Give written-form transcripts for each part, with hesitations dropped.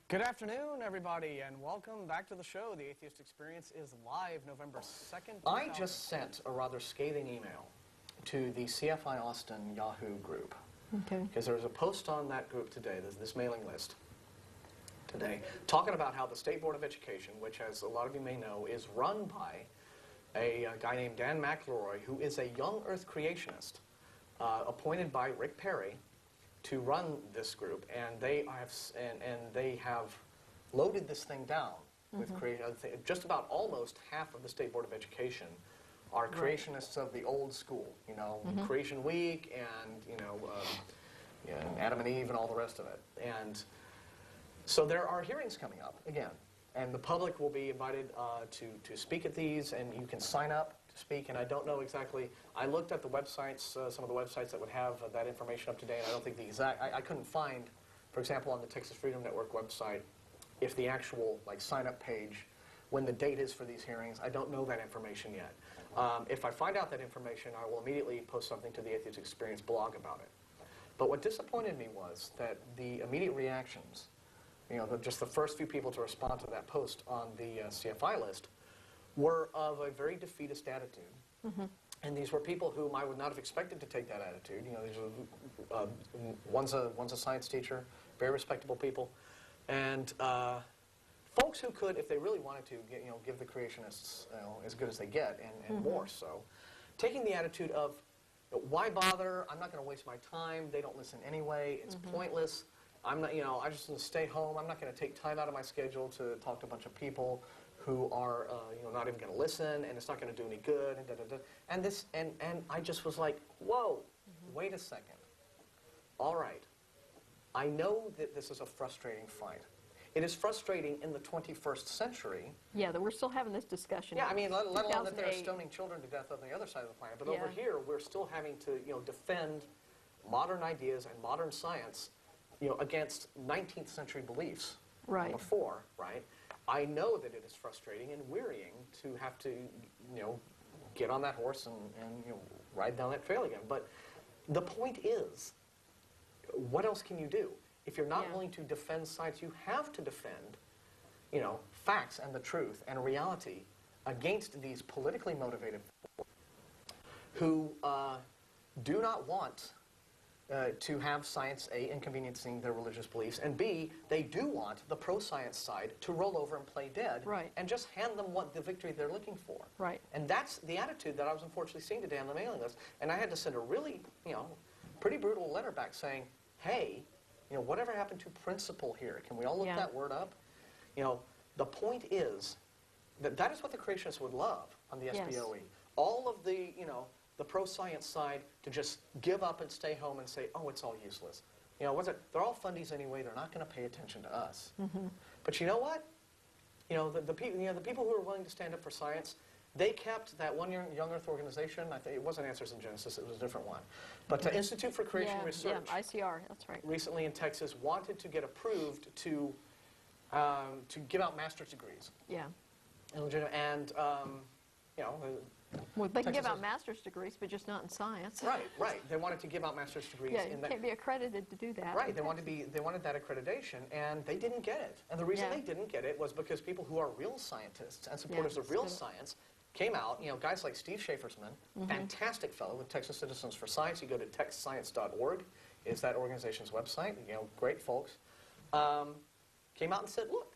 Good afternoon, everybody, and welcome back to the show. The Atheist Experience is live November 2nd. I just sent a rather scathing email to the CFI Austin Yahoo group. Okay. Because there was a post on that group today, this mailing list today, talking about how the State Board of Education, which, as a lot of you may know, is run by a guy named Dan McElroy, who is a young Earth creationist, appointed by Rick Perry to run this group, and they have loaded this thing down with just about almost half of the State Board of Education are creationists of the old school, you know, Creation Week and Adam and Eve and all the rest of it. And so there are hearings coming up again, and the public will be invited to speak at these, and you can sign up to speak. And I don't know exactly. I looked at the websites, some of the websites that would have that information up to date. I don't think the exact. I couldn't find, for example, on the Texas Freedom Network website, if the actual sign up page, when the date is for these hearings. I don't know that information yet. If I find out that information, I will immediately post something to the Atheist Experience blog about it. But what disappointed me was that the immediate reactions, just the first few people to respond to that post on the CFI list, were of a very defeatist attitude. And these were people whom I would not have expected to take that attitude. These are, one's a science teacher, very respectable people, and folks who could, if they really wanted to, give the creationists as good as they get, and more so. Taking the attitude of, why bother? I'm not going to waste my time. They don't listen anyway. It's pointless. I'm not, I just want to stay home. I'm not going to take time out of my schedule to talk to a bunch of people who are, not even going to listen, and it's not going to do any good, and da-da-da. And I just was like, whoa, wait a second. All right. I know that this is a frustrating fight. It is frustrating in the 21st century. Yeah, that we're still having this discussion. Yeah, I mean, let alone that they're stoning children to death on the other side of the planet. But over here, we're still having to, defend modern ideas and modern science, against 19th century beliefs. Right. Before, right? I know that it is frustrating and wearying to have to, get on that horse and ride down that trail again. But the point is, what else can you do? If you're not willing to defend science, you have to defend, facts and the truth and reality against these politically motivated people who do not want to have science, A, inconveniencing their religious beliefs, and B, they do want the pro-science side to roll over and play dead, and just hand them the victory they're looking for. Right. And that's the attitude that I was unfortunately seeing today on the mailing list. And I had to send a really, pretty brutal letter back saying, hey, whatever happened to principle here? Can we all look that word up? The point is that is what the creationists would love on the SBOE. All of the, the pro-science side to just give up and stay home and say, oh, it's all useless. They're all fundies anyway. They're not going to pay attention to us. But you know what? The people who are willing to stand up for science, they kept that one Young Earth organization. I think it wasn't Answers in Genesis. It was a different one. But the Institute for Creation Research, ICR, that's right. Recently in Texas, wanted to get approved to give out master's degrees. Yeah. And well, they can give out master's degrees, but just not in science. Right. They wanted to give out master's degrees. Yeah, you can't be accredited to do that. Right. They wanted that accreditation, and they didn't get it. And the reason they didn't get it was because people who are real scientists and supporters of real science came out. Guys like Steve Schaefersman, fantastic fellow with Texas Citizens for Science. You go to texscience.org, is that organization's website. Great folks. Came out and said, look,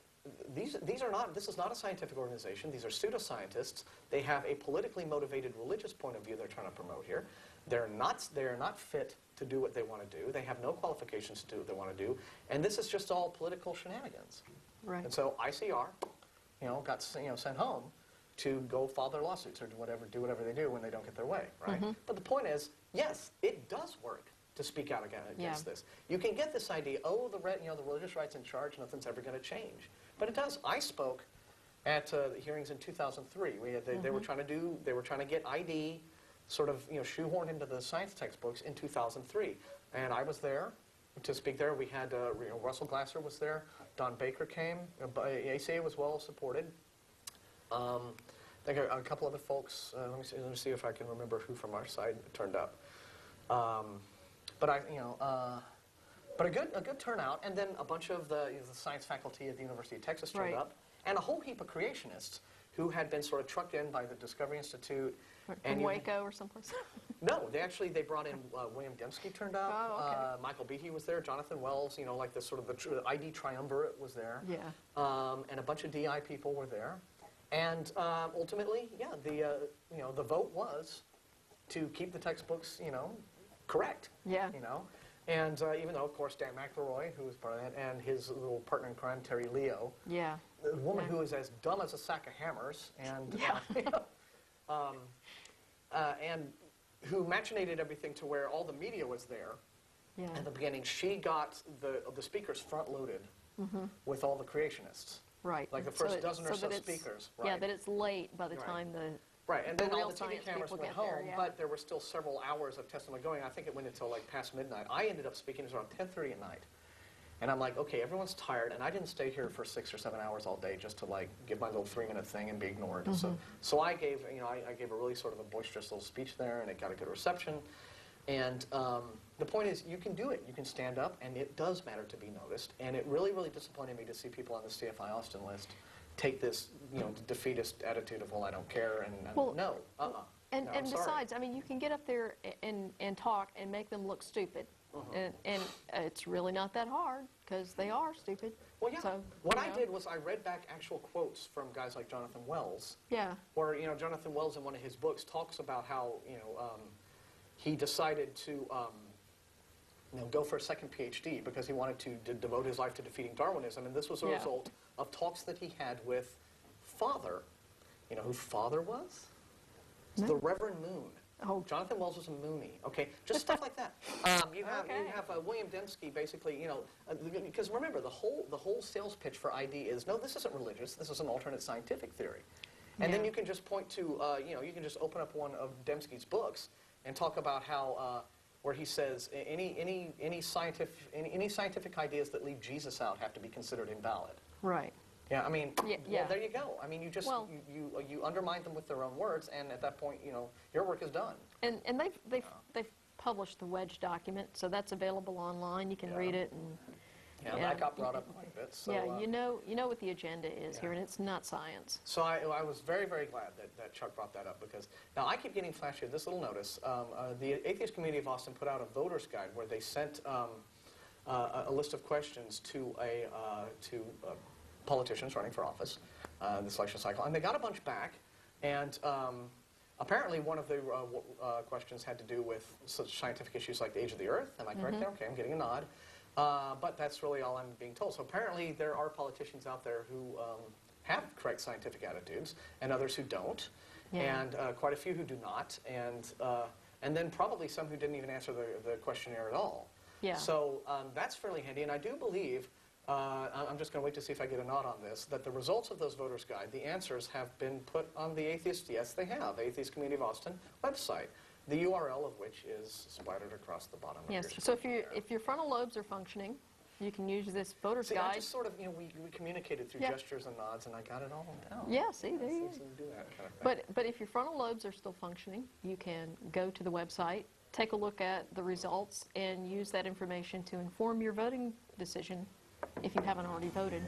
this is not a scientific organization. These are pseudoscientists. They have a politically motivated religious point of view they're trying to promote here. They're not fit to do what they want to do. They have no qualifications to do what they want to do. And this is just all political shenanigans. Right. And so ICR, got sent home to go file their lawsuits or do whatever they do when they don't get their way, right? But the point is, yes, it does work to speak out against this. You can get this idea, oh, the religious right's in charge, nothing's ever going to change. But it does. I spoke at the hearings in 2003. They were trying to get ID sort of shoehorned into the science textbooks in 2003, and I was there to speak there. We had Russell Glasser was there, Don Baker came, ACA was well supported. I think a couple other folks. Let me see if I can remember who from our side turned up. But But a good turnout, and then a bunch of the science faculty at the University of Texas turned Right. up, and a whole heap of creationists who had been sort of trucked in by the Discovery Institute. From and you- Waco or someplace. No, they brought in William Dembski turned up. Oh, okay. Michael Behe was there. Jonathan Wells, like the sort of the ID triumvirate was there. Yeah. And a bunch of DI people were there. And ultimately, yeah, the vote was to keep the textbooks, correct. Yeah. And even though, of course, Dan McElroy, who was part of that, and his little partner in crime, Terry Leo, Yeah. the woman Yeah. who is as dumb as a sack of hammers, and and who machinated everything to where all the media was there. Yeah. At the beginning, she got the speakers front-loaded with all the creationists. Right. Like the So first it- dozen or so that it's- speakers. Yeah, Right. that it's late by the Right. time the Right, and the then all real the TV science cameras people went get there, home, yeah. but there were still several hours of testimony going. I think it went until like past midnight. I ended up speaking around 10:30 at night. And I'm like, okay, everyone's tired, and I didn't stay here for 6 or 7 hours all day just to like give my little 3-minute thing and be ignored. So I gave, I gave a really sort of a boisterous little speech there, and it got a good reception. And the point is, you can do it. You can stand up, and it does matter to be noticed. And it really, really disappointed me to see people on the CFI Austin list take this, defeatist attitude of, well, I don't care, and Well, no, And, No, and I'm sorry. besides, I mean, you can get up there and talk and make them look stupid. And it's really not that hard, because they are stupid. Well, yeah. So, What you I know. did was I read back actual quotes from guys like Jonathan Wells, Yeah. where Jonathan Wells in one of his books talks about how he decided to go for a second PhD because he wanted to devote his life to defeating Darwinism, and this was a Yeah. result of talks that he had with Father. You know who Father was? It's No. the Reverend Moon. Oh. Jonathan Wells was a Moonie. Okay, just stuff like that. You have Okay. William Dembski basically, because remember the whole sales pitch for ID is no, this isn't religious. This is an alternate scientific theory, and then Yeah. you can just point to you can just open up one of Dembski's books and talk about how where he says any scientific ideas that leave Jesus out have to be considered invalid. Right. Yeah, I mean, Yeah, well, yeah. there you go. I mean, you just Well- you undermine them with their own words, and at that point, your work is done. And they've published the wedge document, so that's available online. You can Yeah. read it, and Yeah, Yeah. that got brought up quite a bit. So, yeah, you know what the agenda is here, and it's not science. So I was very, very glad that Chuck brought that up, because now I keep getting flashed here. This little notice: the Atheist Community of Austin put out a voter's guide where they sent a list of questions to politicians running for office, the selection cycle, and they got a bunch back, and apparently one of the questions had to do with such scientific issues like the age of the Earth. Am I correct there? Okay, I'm getting a nod. But that's really all I'm being told. So apparently there are politicians out there who have correct scientific attitudes, and others who don't, Yeah. and quite a few who do not, and then probably some who didn't even answer the questionnaire at all. Yeah. So that's fairly handy, and I do believe, I'm just going to wait to see if I get a nod on this, that the results of those voters' guide, the answers have been put on the Atheist, yes they have, Atheist Community of Austin website, the URL of which is splattered across the bottom of your Yes. screen. So there. if your frontal lobes are functioning, you can use this voter's See, I guide. just sort of, we communicated through Yeah. gestures and nods, and I got it all down. Yeah. See, there you So go. you do that kind of thing. But if your frontal lobes are still functioning, you can go to the website, take a look at the results, and use that information to inform your voting decision if you haven't already voted.